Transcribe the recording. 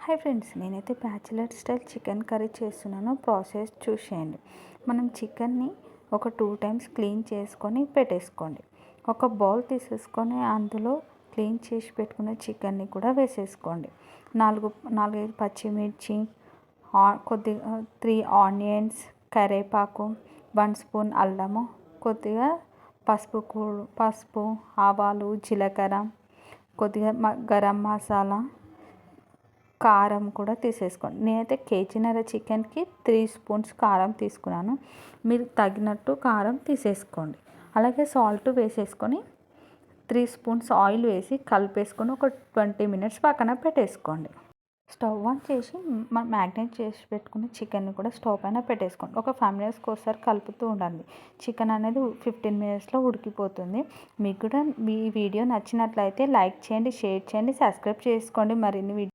Hi friends, నేనైతే bachelor style chicken curry చేస్తున్నాను. Process చూసేయండి. మనం చికెన్ని ఒక 2 టైమ్స్ క్లీన్ చేసుకొని పెట్టేసుకోండి. ఒక బౌల్ తీసేసుకొని అందులో క్లీన్ చేసి పెట్టుకున్న చికెన్ని కూడా వేసేసుకోండి. 4-5 పచ్చిమిర్చి, కొద్దిగా 3 ఆనియన్స్, కరివేపాకు, 1 స్పూన్ అల్లము, కొద్దిగా పసుపు, ఆవాలు, జీలకర్ర, కొద్దిగా గరం మసాలా, కారం కూడా తీసేసుకోండి. నేనైతే కేజీన్నర చికెన్కి 3 స్పూన్స్ కారం తీసుకున్నాను. మీరు తగినట్టు కారం తీసేసుకోండి. అలాగే సాల్ట్ వేసేసుకొని 3 స్పూన్స్ ఆయిల్ వేసి కలిపేసుకొని ఒక 20 మినిట్స్ పక్కన పెట్టేసుకోండి. స్టవ్ ఆన్ చేసి మ్యాగ్నేట్ చేసి పెట్టుకుని చికెన్ని కూడా స్టవ్ పైన పెట్టేసుకోండి. ఒక 5 మినిట్స్కి ఒకసారి కలుపుతూ ఉండండి. చికెన్ అనేది 15 మినిట్స్లో ఉడికిపోతుంది. మీకు కూడా ఈ వీడియో నచ్చినట్లయితే లైక్ చేయండి, షేర్ చేయండి, సబ్స్క్రైబ్ చేసుకోండి. మరిన్ని